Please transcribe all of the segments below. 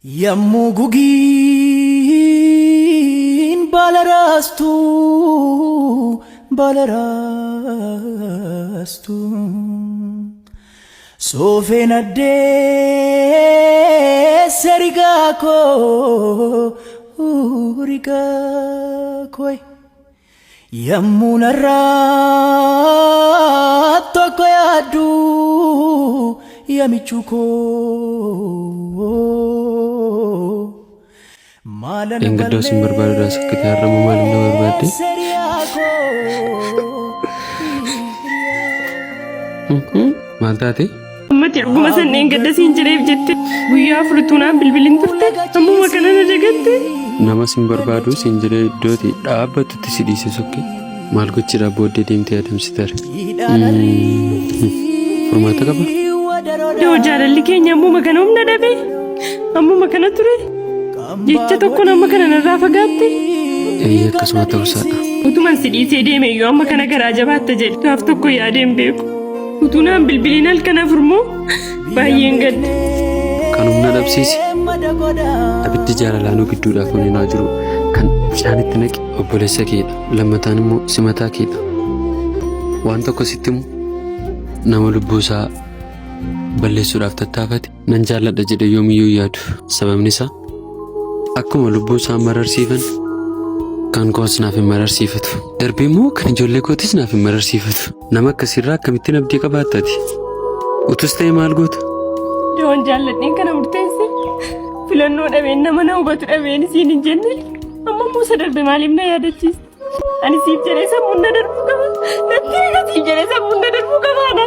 Yammu gugin balarastu Sofen adde serigako rigakoi Yammu narratto koyadu yamichuko Enggak sumber baru dah sekitar malam nomor berarti. Mata ti? Mati aku masa enggak ada sinjere jette. Buya frutuna bilbilin turte. Kamu makanan aja gette. Nama sumber baru sinjere doti. Apa tu ti sidi sesuke? Malku cira bode dimti adam sitar. Permata apa? Yo jalan likenya mu makanan nada be. Kamu makanan ture. Jecha tokko nama kana narraa fagaatte. Akkasuma ta'uusaadha. Utuman sidhiisee deeme yoo amma kana garaa jabaatta jedhe gaaf tokko yaadeen beeku. Utunaan bilbiliin halkanaaf immoo baay'een gadde. Kan humna dhabsiise. Abiddi jaalalaanuu gidduudhaaf waliin jiru kan bishaanitti naqe obboleessa keedha. Lammataan immoo simataa keedha. Waan tokko sitti immoo nama lubbuu isaa balleessuudhaaf tattaafate nan jaalladha jedhe yoomiyyuu yaadu. Sababni isaa akkuma lubbuu isaa mararsiifan kan koos naaf hin mararsiifatu. Darbee immoo kan ijoollee kootis naaf hin mararsiifatu. Nama akkasirraa akkamittiin abdii qabaattati? Utus ta'e maal goota? Doon jaalladheen kana murteesse filannoo dhabeen nama na hubatu dhabeen isiin hin jenne amma muusa darbe maaliif na yaadachiiste? Ani siif jedhee sammuun na darbuu qaba. Natti eega siif jedhee sammuun na darbuu qabaadha.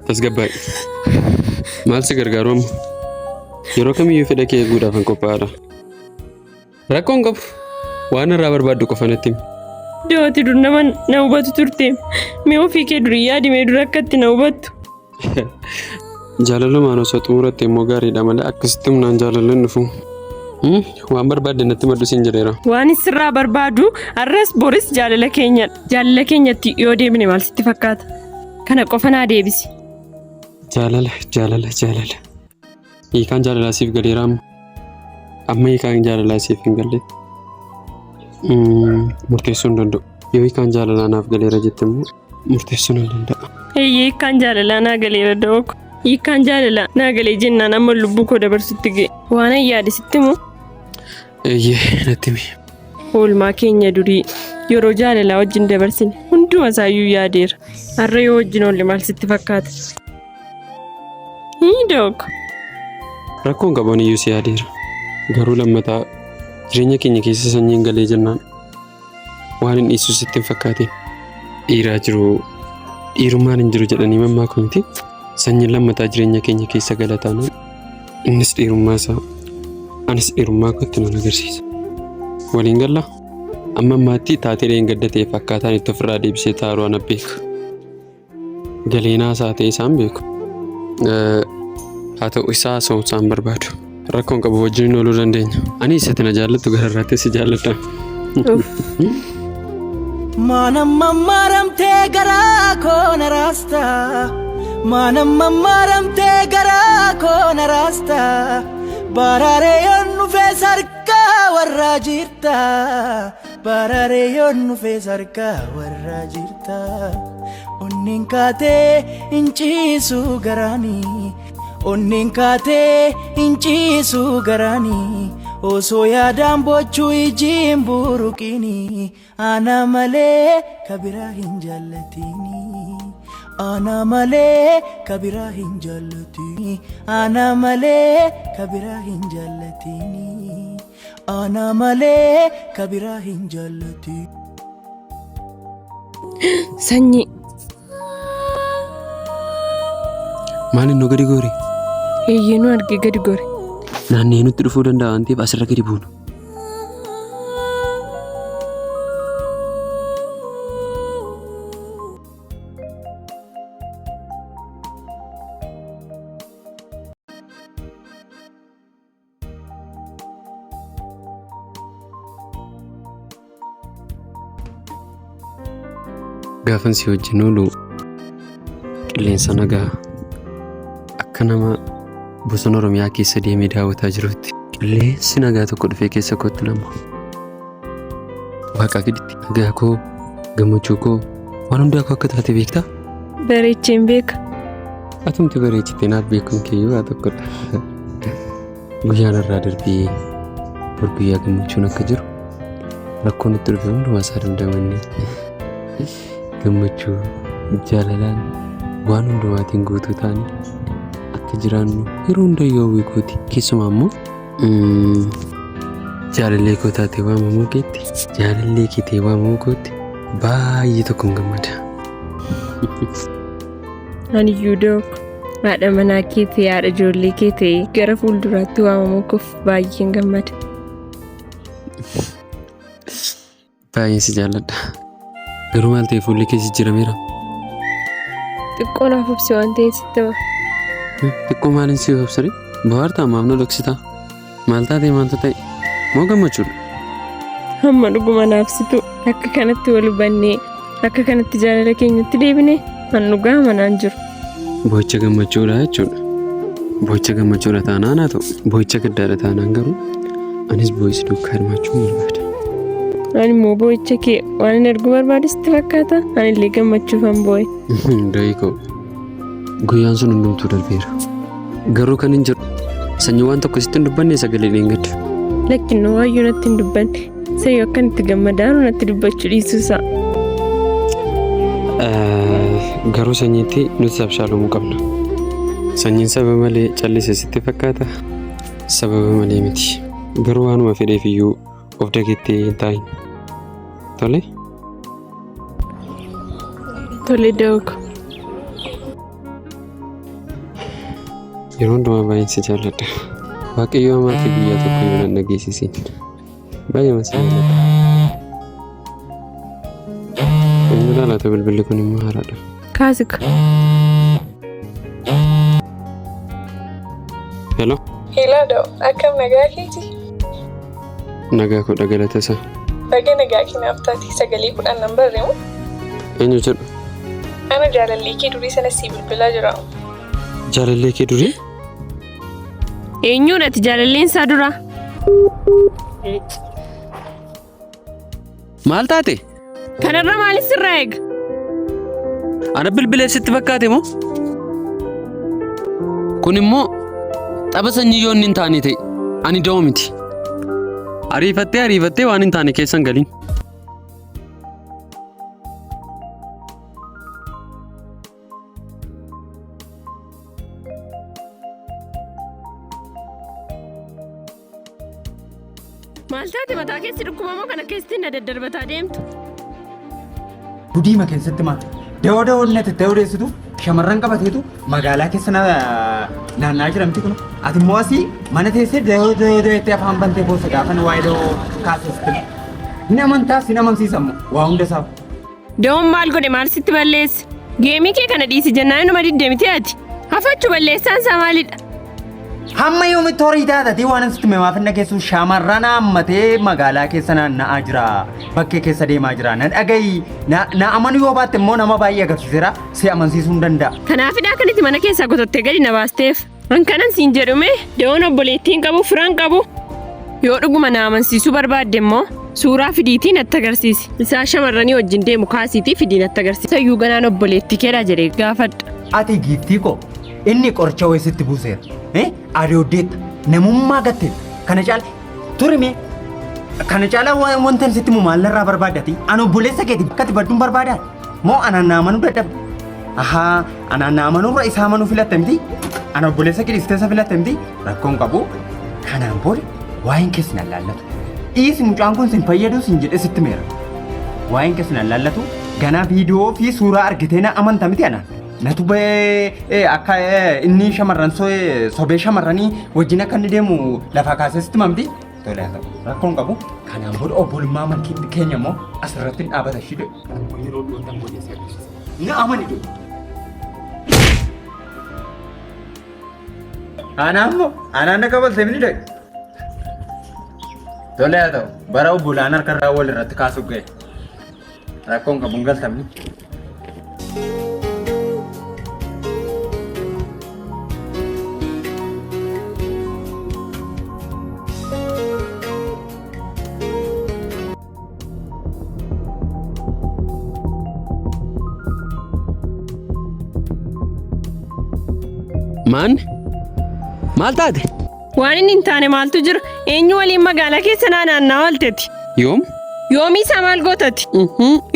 Tasgabbaai. Maal si gargaaru amma? Yeroo kamiyyuu fedha kee eeguudhaaf hin qophaa'aadha. Rakkoon qabu. Waan irraa barbaaddu qofa natti himi. Dooti dur nama na hubatu turte. Mee ofii kee durii yaadimee dur akkatti na hubattu. Jaalalumaan osoo xumuratte immoo gaariidha malee akkasitti humnaan jaalalan dhufu. Waan barbaadde natti maddu siin jedheera. Waan isirraa barbaadu har'as boris jaalala keenyadha. Jaalala keenyatti yoo deemne maal sitti fakkaata? Kana qofa naa deebisi. Jaalala. Hiikaan jaalalaa siif galeera amma hiikaan jaalalaa siif hin galle. Murteessuu hin danda'u. Yoo hiikaan jaalalaa naaf galeera jette immoo murteessuu hin danda'a. Hiikaan jaalalaa naa galeera da'ooko. Hiikaan jaalalaa naa galee jennaan amma lubbuu koo dabarsutti ga'e. Waan an yaade sitti moo? Natti himi. Oolmaa keenya durii yeroo jaalalaa wajjin dabarsine hunduma isaayyuu yaadeera. Har'a yoo wajjin oolle maal sitti fakkaata? Dook. Rakkoon qaban iyyuu si yaadeera. Garuu lammataa jireenya keenya keessa sanyiin galee jennaan waan hin dhiisu sitti hin fakkaatin. Dhiiraa jiru dhiirummaan hin jiru jedhanii mammaa kunti sanyiin lammataa jireenya keenya keessa galataan innis dhiirummaa isaa anis dhiirummaa kootti nan agarsiisa. Waliin galla amma ammaatti taatee dheengadda ta'e fakkaataan itti ofirraa deebisee taaruu ana beeka. Galeenaa isaa ta'e isaan beeku. Haa ta'u isaa osoo isaan barbaadu. Rakkoon qabu wajjin ooluu dandeenya. Ani isatti na jaallattu gararraatti si jaalladha. Manamma maramtee garaa koo na raasta. Manamma maramtee garaa koo na raasta. Baraaree yoon dhufee sarkaa warraa jirta. Baraaree yoon dhufee sarkaa warraa jirta. Onneen kaatee hin ciisu garaanii. Onneen kaatee hin ciisu garaanii. Osoo yaadaan bochuu ijiin buruqini. Ana malee kabiraa hin jaallatini. Ana malee kabiraa hin jaallatini. Ana malee kabiraa hin jaallatini. Ana malee kabiraa hin jaallatini. Sanyii. Maaliin nu gadi goore? Nu arge gadi gore. Naannee nutti dhufuu danda'a waan ta'eef asirra gadi buunu. gaafan si wajjin oolu qilleensa nagaa akka nama bosona Oromiyaa keessa deemee daawwataa jirutti qilleensi nagaa tokko dhufee keessa kootti lama. Waaqa gaditti nagaa koo gammachuu koo waan hundaa koo akka taate beektaa? Bareecheen beeka. Atumti bareechitee naaf beekuun keeyyuu haa tokkodha. Guyyaan irraa darbee guyyaa gammachuun akka jiru rakkoon itti dhufe hundumaa isaa dandamannee gammachuu jaalalaan waan hundumaatiin guutuu taane akka jiraannu yeroo hundayyoo beekuuti. Keessumaa immoo jaalallee koo taatee waamamuu keetti jaalallee keetee waamamuu kootti baay'ee tokkoon gammada. Aniyyuu dooko haadha manaa kee ta'e haadha ijoollee kee ta'e gara fuulduraatti waamamuu koof baay'een gammada. Baay'een si jaalladha. Garuu maal ta'e fuulli kee jijjiirameera? Xiqqoo naaf obsi waan ta'eef sitti hima. Xiqqoo maaliin si obsari? Bahartaa maaf na dhoksitaa? Maal taatee maanta ta'e? Moo gammachuudha? Hamma dhuguma naafsitu akka kanatti wal hubannee akka kanatti jaalala keenyatti deebinee an dhugaa manaan jiru. Boo'icha gammachuudha jechuudha. Boo'icha gammachuudha taanaan haa ta'u boo'icha gaddaadha taanaan garuu anis boo'isi duukaa hirmaachuu barbaada. Ani immoo boo'icha kee waan hin argu barbaadisitti fakkaata. Ani illee gammachuufan boo'e. Dayikoo guyyaan sun hundumtuu darbeera. Garuu kan hin jiru sanyii waan tokko sitti hin dubbanne sagalee dheengadda. Lakkinnoo waayyuu natti hin dubbanne sayyoo akkan itti gammadaanu natti dubbachuu dhiisuusaa. Garuu sanyiitti nuti abshaalomuu qabna. Sanyiin sababa malee callise sitti fakkaata? Sababa malee miti. Garuu waanuma fedheef iyyuu of dageettee hin taa'in. Tole? Tole dooko. Yeroo hundumaa baay'een si jaalladha. Waaqayyoo amaatii guyyaa tokko yoo nan dhageessisiin. Baay'ee si jaalladha. Inni laalaata bilbilli kun immoo haaraadha. Kaasika. Hello? Hello da'o, akkam nagaa keeti? Nagaa koo dhagalata isaa. Baga nagaa kinaaf taate sagalee kudhan nan barreemu. Eenyu jedhu? Ana jaalallee kee durii sana si bilbilaa jira. Jaalallee kee durii? Eenyuudhaati jaalalleen isaa dura? Maal taate? Kanarra maalis sirraa eega? Ana bilbilee sitti fakkaate moo? Kun immoo tapha sanyii yoo inni hin taane ta'e ani da'oo miti. Ariifattee waan hin taane keessan galiin. Maal taate mataa keessi dhukkubamoo kana keessatti na daddarbataa deemtu? Gudiima keessatti maal? Da'oo natti ta'uu deessitu shamarran qabateetu magaalaa keessa naannaa jiramti kun. Ati immoo asii mana teessee da'oo itti afaan bantee boossa gaafan waa'ee da'oo kaasessitti. Hin amantaas hin amansiisamu waa hunda isaaf. Da'oon maal godhe maal sitti balleesse? Geemii kee kana dhiisi jennaan inuma diddeemiti ati. Hafachuu balleessaan isaa maalidha? Hamma yoomitti horii taatati waan asitti meemaaf hin dhageessu shamarran hammatee magaalaa keessa naanna'aa jira. Bakkee keessa deemaa jira. Na dhagayi na amanu yoo baatte immoo nama baay'ee agarsiiseera si amansiisuu hin danda'a. Kanaafidha akkanitti mana keessaa gotottee gadi na baasteef. An kanan siin jedhume da'oon obboleettiin qabu firaan qabu. Yoo dhuguma na amansiisuu barbaadde immoo suuraa fidiitii natti agarsiisi. Isaa shamarranii wajjin deemu kaasiitii fidii natti agarsiisi. Sayyuu ganaan obboleettii keedha jedhee gaafadha. Ati giiftii koo inni qoricha weessitti buuseera. Adooddeetta namummaa gatteetta kana caala turime kana caala wantan sitti mu maalirraa barbaadati an obboleessa keeti bakkatti badduun barbaadaati moo anaan naamanuu dadhabde anaan naamanuurra isaa manuu filatte miti an obboleessa kiristeessa filatte miti rakkoon qabu kanaan booda waa'een keessan laallatu dhiisi mucaan kun sin fayyaduu sin jedhe sitti meera waa'een keessan laallatu ganaa viidiyoo fi suuraa argitee na amanta miti anaan. Natu akka inni shamarran sobee shamarranii wajjin akka inni deemu lafaa kaasesitti mamti. Tole rakkoon qabu. Kanaan booda obbolummaa amantii keenya immoo asirratti dhaabata shide. Yeroo dhootan godhee si agarsiisa. Na amani jiru. Anaan akka baltee mini dhaqe. Tole haa ta'u bara obbolaan harkarraa wal irratti kaasuuf ga'e. Rakkoon qabu hin galtamni. Maal taate? Waan inni hin taane maaltu jira? Eenyu waliin magaalaa keessa naanna'aa oolteeti? Yoom? Yoomii isaa maal gootati?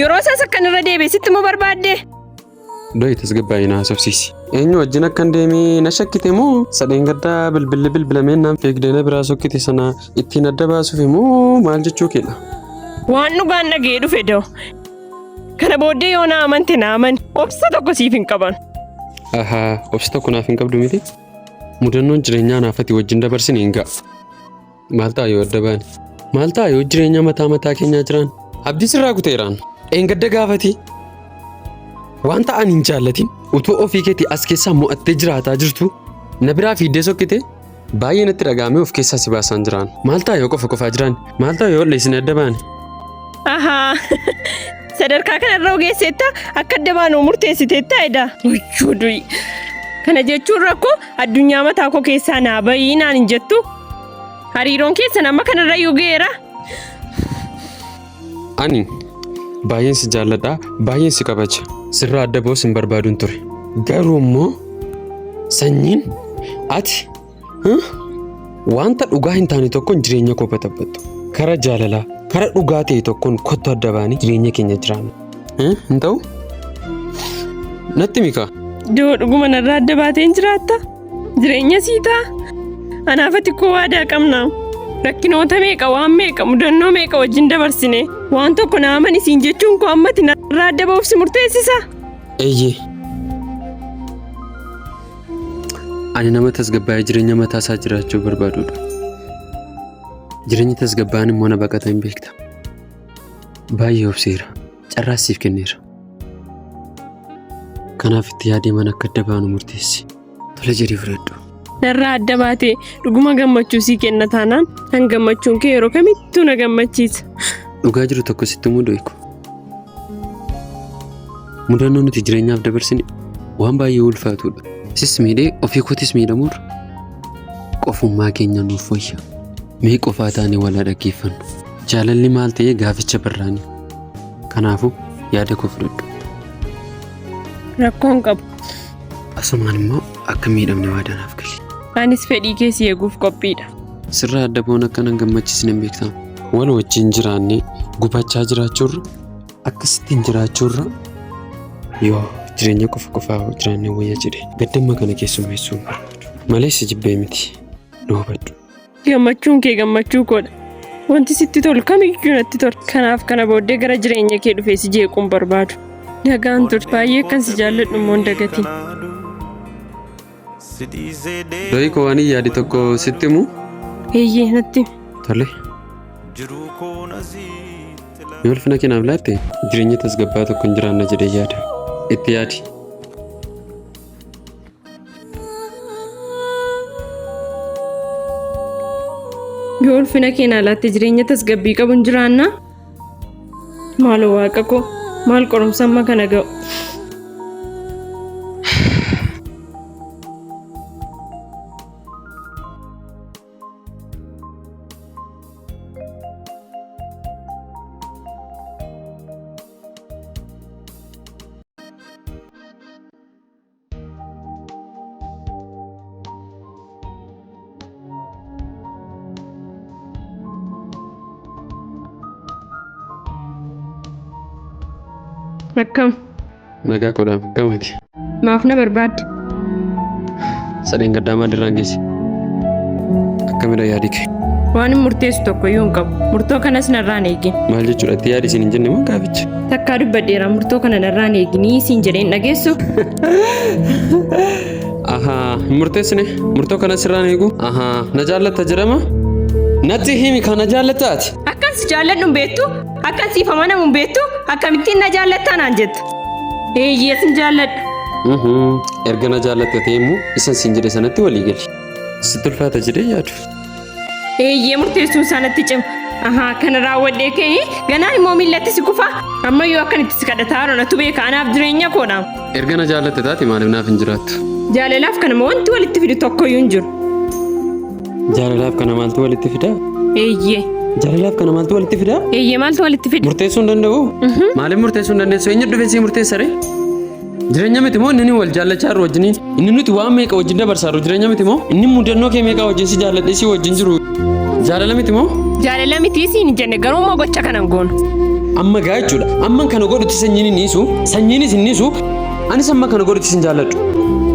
Yeroo isaas akkanirra deebisitti moo barbaadde? Doi tasgabbaa'ii na haasofsiisi. Eenyu wajjin akkan deemee na shakkite moo sadeen gaddaa bilbilameen naan fiigdee na biraa sokkite sana ittiin adda baasuuf moo maal jechuu keedha? Waan dhugaan dhaga'ee dhufe doo. Kana booddee yoo na amante na amani. Obsa tokko siif hin qaban. Obsa tokko naaf hin qabdu miti. Mudannoon jireenyaa naafati wajjin dabarsine hin ga'a. Maal ta'a yoo adda baane? Maal ta'a yoo jireenya mataa keenyaa jiran? Abdii sirraa kuteeraan. Eengadda gaafati. Waan ta'an hin jaallatin utuu ofii keetii as keessaa mo'attee jiraataa jirtu na biraa fiiddee sokkite baay'ee natti dhagaamee of keessaa si baasaan jiraan. Maal ta'a yoo qofaa jiran? Maal ta'a yoo olleessine adda baane? Sadarkaa kanarra ogeesseetta akka adda baanu murteessiteetta edda. Uyyuudui. Kana jechuun rakkoo addunyaa mataa koo keessaa naa bahii naan hin jettu. Hariiroon keessan amma kanarra yoo ga'eera. Ani baay'een si jaalladha, baay'een si kabaja. Sirraa adda ba'uus hin barbaaduun ture. Garuu immoo sanyiin ati wanta dhugaa hin taane tokkoon jireenya koo batabbattu. Kara jaalalaa, kara dhugaa ta'e tokkoon kottu adda baanii jireenya keenya jiraannu. Hin ta'u? Natti mika. Doo dhuguma narraa adda baateen jiraatta? Jireenya sii ta'a? Anaafati koo waadaa qabnaa. Rakkinoota meeqa waan meeqa mudannoo meeqa wajjin dabarsine waan tokko na amanisiin jechuun koo ammati narraa adda ba'uuf si murteessisa? Eeyyee. Ani nama tasgabbaa'ee jireenya mataa isaa jiraachuu barbaadudha. Jireenya tasgabbaa'aan immoo na baqata hin beekta. Baay'ee obseera. Carraas siif kenneera. Kanaaf itti yaadee mana akka adda baanu murteessi. Tole jedhii fudhadhu. Narraa adda baatee dhuguma gammachuu sii kenna taanaan kan gammachuun kee yeroo kamittuu na gammachiisa. Dhugaa jiru tokko sitti mudoo eegu. Mudannoo nuti jireenyaaf dabarsine waan baay'ee ulfaatudha. Sis miidhee ofii kootis miidhamuudha. Qofummaa keenya nuuf fayya. Mee qofaa taanee walaa dhaggeeffannu. Jaalalli maal ta'ee gaaficha barraani. Kanaafuu yaada koo fudhadhu. Rakkoon qabu. Asumaan immoo akka miidhamne waadaanaaf gali. Anis fedhii keessi eeguuf qophiidha. Sirraa adda ba'uun akka nan gammachiisne hin beektaa. Wal wajjin jiraannee gubachaa jiraachuurra akkasittiin jiraachuurra yoo jireenya qofaa jiraannee wayya jedhe gaddamma kana keessummeessuu hin barbaadu. Malees jibbee miti. Nu hubadhu. Gammachuun kee gammachuu koodha. Wanti sitti tolu kamiyyuu natti tola. Kanaaf kana booddee gara jireenya kee dhufee si jeequun barbaadu. Nagaan ture baay'ee kan si jaalladhu immoo hin dagatiin. Doi koo waan yaadi tokko sitti himu? Eeyyee natti. Tole. Yoo ulfina keenyaaf laatte jireenya tasgabbaa tokko hin jiraanna jedhee yaada. Itti yaadi. Yoo ulfina keenyaa laatte jireenya tasgabbii qabu hin jiraanna? Maaloo waaqa koo maal qorumsa amma kana ga'u? Akkam? Nagaa koodhaaf gamati. Maaf na barbaadde? Sadeen gaddaa maalirraan geesse? Akkamidha yaadi kee? Waan hin murteessu tokkoyyuu hin qabu. Murtoo kanas narraan eegin. Maal jechuudha itti yaadi isin hin jenne moo gaaficha? Takkaa dubbadheera murtoo kana narraan eeginii siin jedheen dhageessu. Hin murteessine murtoo kanas irraan eegu? Na jaallatta jedhama? Natti himi kana jaallattaati? Akkan si jaalladhu hin beektu? Akkan siif amanamu hin beektu? Akkamittiin na jaallattaa naan jetta? Eeyyee sin jaalladha. Erga na jaallatte ta'emmoo isan siin jedhe sanatti walii gali. Sitti ulfaata jedhee yaadu. Eeyyee murteessuun isaanitti cima. Kana raawwadhee ka'ee ganaan immoo miillatti si kufa. Ammayyuu akkanitti si kadhataa natu beeka anaaf jireenya koodhaam. Erga na jaallatte taate maaliif naaf hin jiraattu? Jaalalaaf kanama wanti walitti fidu tokkoyyuu hin jiru. Jaalalaaf kana maaltu walitti fidaa? Eeyyee. Jaalalaaf kana maaltu walitti fidaa? Eeyyee maaltu walitti fida? Murteessuu hin danda'u? Maaliif murteessuu hin dandeessu? Eenyu dhufee si murteessa ree? Jireenya miti moo inni wal jaallachaa jiru wajjiniin inni nuti waan meeqa wajjin dabarsaa jiru jireenya miti moo inni mudannoo kee meeqa wajjin si jaalladhee si wajjin jiru jaalala miti moo? Jaalala miti siin jenne garuu moo gocha kanan goonu. Amma gaa jechuudha amma kana godhutti sanyiin inni isu sanyiinis inni isu anis amma kana godhutti sin jaalladhu.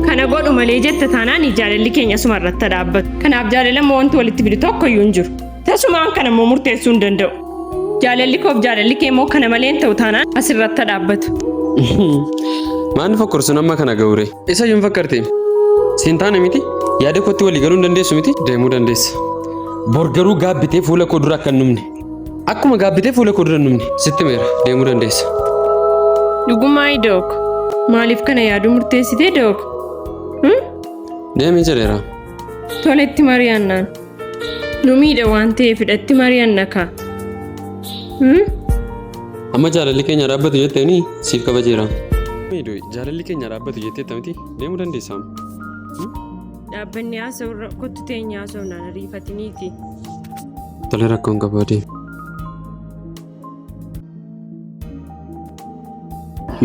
Kana godhu malee jette taanaan jaalalli keenya suma irratti dhaabbatu. Kanaaf jaalala moo wanti walitti fidu tokko iyyuu hin jiru. Tasumaan kana moo murteessuu hin danda'u. Jaalalli koof jaalalli kee moo kana malee hin ta'u taanaan asirratti dhaabbatu. Maanni fakkorsuun amma kana ga'uure isa yoo hin fakkaarte siin taane miti yaada kootti walii galuu hin dandeessu miti deemuu dandeessa. Bor garuu gaabbitee fuula koo dura akka hin dhumne akkuma gaabbitee fuula koo dura hin dhumne sitti meera deemuu dandeessa. Dhugumaa Dook maaliif kana yaaduu murteessitee Dook? Deemee jedheera. Toletti mari'annaan nu miidha waan ta'eef hidhatti mari'anna kaa. Amma jaalalli keenya dhaabbatu jetteeni siif kabajeera. Jaalalli keenya dhaabbatu jetteetta miti deemuu dandeessaa. Dhaabbanni haasa'urra kottu teenya haasa'uunaan ariifatiniiti. Tole rakkoon qabaatee.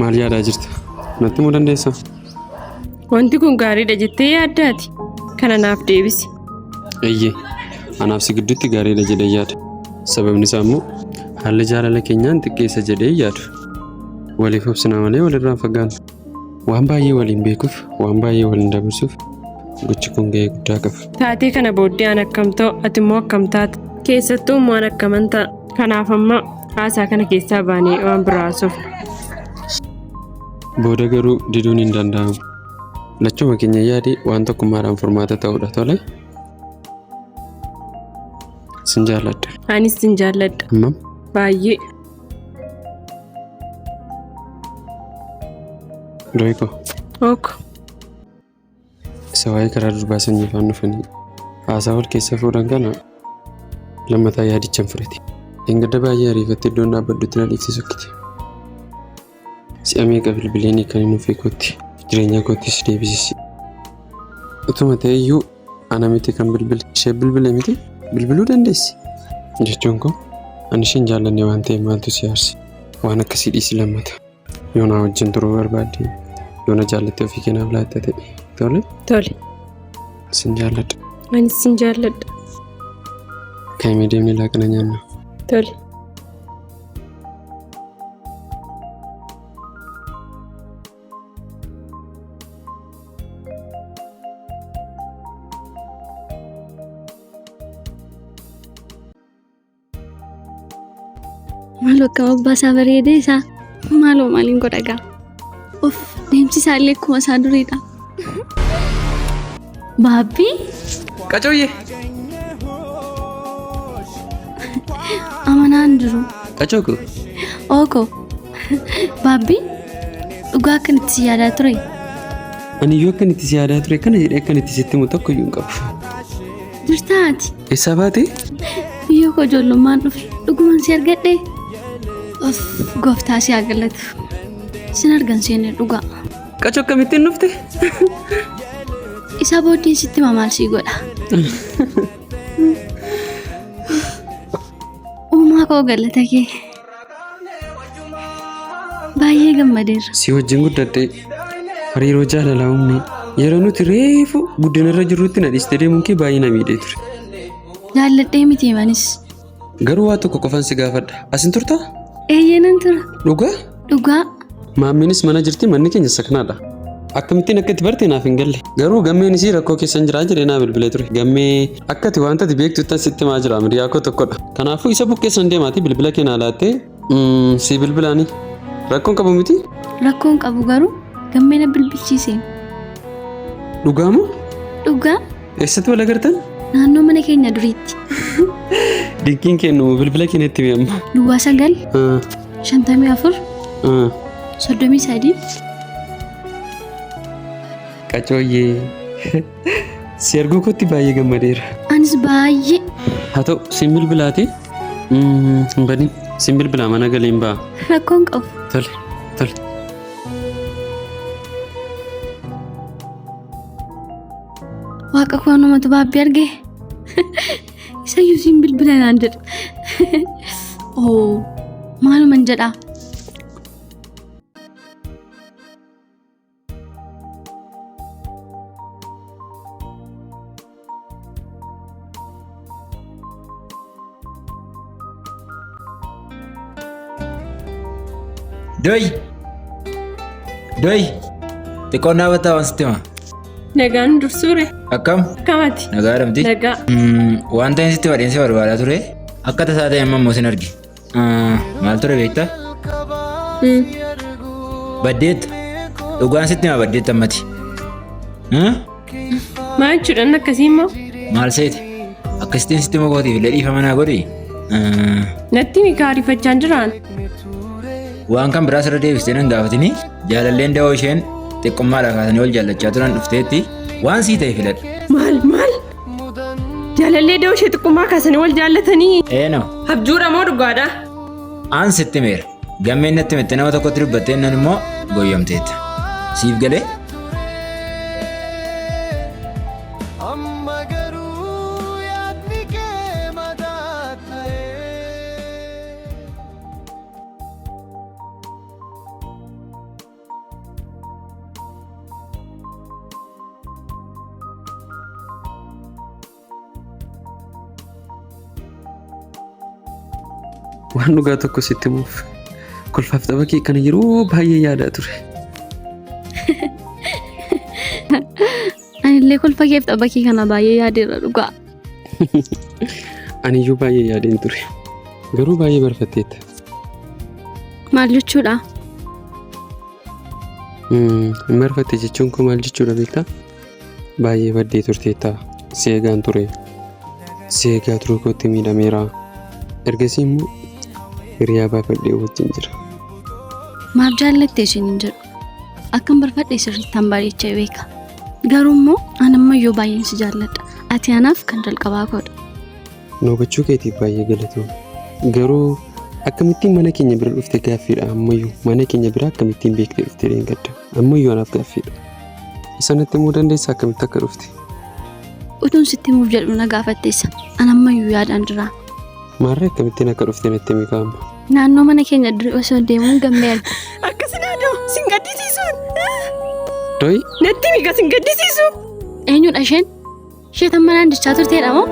Maal yaadaa jirta? Natti himuu dandeessaa? Wanti kun gaariidha jettee yaaddaati. Kana naaf deebisi. Eeyyee anaaf si gidduutti gaariidha jedhee yaada. Sababni isaa immoo haalli jaalala keenyaan xiqqeessa jedhee yaadu. Waliif obsinaa malee walirraa fagaannu. Waan baay'ee waliin beekuuf waan baay'ee waliin dabarsuuf gochi kun gahee guddaa qaba. Taatee kana booddee an akkam ta'u ati immoo akkam taata. Keessattuu immoo an akkaman ta'a. Kanaaf amma haasaa kana keessaa baanee waan biraa haasofna. Booda garuu diduun hin danda'amu. Lachuma keenya yaadee waan tokkummaadhaan furmaata ta'uudha tole. Sin jaalladha. Anis sin jaalladha. Hammam? Baay'ee. Doyko. Ooko. Isa waa'ee karaa durbaa sanyii faan dhufanii haasaa wal keessa fuudhan kana lammataa yaadichaan fudhate. Engadda baay'ee ariifattee iddoon dhaabbaddutti na dhiibsisu kite. Si'a meeqa bilbileenii kan hin dhufee kootti jireenya koottis deebisisi. Utuma ta'eyyuu ana miti kan bilbile ishee bilbile miti bilbiluu dandeessi. Jechuun koo ani isheen jaallanne waan ta'eef maaltu si aarse waan akkasii dhiisi lammata. Yoo na wajjin turuu barbaadde yoo na jaallattee ofii keenyaaf laatta ta'e tole. Tole. Sin jaalladha. Anis sin jaalladha. Kaa'imee deemnee laaqana nyaanna. Tole. Maal akka abbaasaa bareedee isaa maaloo maaliin godhagaa of deemsi isaallee akkuma isaa duriidha. Baabbii Qacooyyee. amanaan jiru. Qacooko. Ooko baabbii dhugaa akkanitti si yaadaa ture. Ani yoo akkanitti si yaadaa ture kana jedhee akkanitti sitti himu tokko iyyuu hin qabu. Jirtaati Eessaa baatee? biyyoo koo ijoollummaan dhufe dhugumaan si argadhe. Of gooftaa si haa galatu. Sin argan seenne dhugaa. Qacoo akkamittiin dhufte? Isa booddeen sitti maal sii godha. Uumaa koo galata kee. Baay'ee gammadeera. Si wajjin guddadhee hariiroo jaalalaa uumne yeroo nuti reefu guddinarra jirrutti na dhiistee deemuun kee baay'ee na miidhee ture. Jaalladhee miti manis. Garuu waa tokko qofan si gaafadha. Asin turtaa? Eeyyanan tura. Dhugaa? Dhugaa. Maammiinis mana jirti manni keenya saknaadha. Akkamittiin akka itti barte naaf hin galle. Garuu gammeen isii rakkoo keessan jiraa jedhee naa bilbilee ture. Gammee akkati wanta ati beektutti sitti maa jira miriyaa koo tokkodha. Kanaafuu isa buqqeessan deemaati bilbila kee naa laattee si bilbilaanii. Rakkoon qabu miti? Rakkoon qabu garuu gammeena bilbilchiiseen. Dhugaa moo? Dhugaa. Eessatti wal agartan? Naannoo mana keenya duriitti. Dinqiin kennu bilbila keenyatti mi'amma. Duwwaa 9 54 33. Qacooyyee. Si arguu kootti baay'ee gammadeera. Anis baay'ee. Haa ta'u siin bilbilaati? Hin badin siin bilbilaa mana galeen ba'a. Rakkoon qabu. Tole tole. Waaqa koo namatu baabbii argee. Isayyuu siin bilbila naan jedha. Oo maaluman jedhaa. Doi. Xiqqoon dhaabbataa waan sitti himaa. Nagaan dursuure. Akkam? Akkamati? Nagaa dhamti? Nagaa. Wanta inni sitti badheensi barbaadaa ture. Akka tasaa ta'e amma immoo sin arge. Maal ture beektaa? Baddeetta. Dhugaan sitti himaa baddeetta ammati. Maal jechuudhaan akkasii immoo? Maal seete? Akkasittiin sitti mogootiif illee dhiifama naa godhi. Natti mikaarifachaa jiraan. Waan kan biraas irra deebistee nan gaafatini jaalalleen da'oo isheen xiqqummaadhaa kaasanii wal jaallachaa turan dhufteetti waan sii ta'e filadha. Maal? Jaalallee da'oo ishee xiqqummaa kaasanii wal jaallatanii? Eenoo. Abjuudha moo dhugaadha? Aan sitti meera. Gammeen natti mette nama tokkotti dubbattee nan immoo gooyyamteetta. Siif galee? Waan dhugaa tokko sitti himuuf kolfaaf tapha kee kana yeroo baay'ee yaadaa ture. Anillee kolfa keef tapha kee kana baay'ee yaadeera dhugaa. Aniyyuu baay'ee yaadeen ture. Garuu baay'ee barfatteetta. Maal jechuudha? Barfatte jechuun kun maal jechuudha beektaa? Baay'ee baddee turteetta. Seegaan ture. Seegaa turuu kootti miidhameera. Ergasii immoo hiriyaa baafadhee wajjin jira. Maaf jaallattee isheen hin jedhu. Akkan barfadhe sirriitti bareechee beeka. Garuu immoo ani ammayyuu baay'een si jaalladha. Ati anaaf kan jalqabaa godha. Noobachuu keetiif baay'ee galatoomna. Garuu akkamittiin mana keenya bira dhufte gaaffiidha ammayyuu. Mana keenya bira akkamittiin beektee dhufte gadda. Ammayyuu anaaf gaaffiidha. Isanatti immoo dandeessaa akkamitti akka dhufte? Utuun sitti himuuf jedhu na gaafatteessa. Ani ammayyuu yaadaan jira. Maarree akkamittiin akka dhufte natti himi kaa'ama. Naannoo mana keenya dura osoo deemuun gammee arga. Akkasii naadoo sin gaddisiisuun. Doi. Natti mika sin gaddisiisu. Eenyudha isheen? Ishee tan manaan jechaa turteedha moo?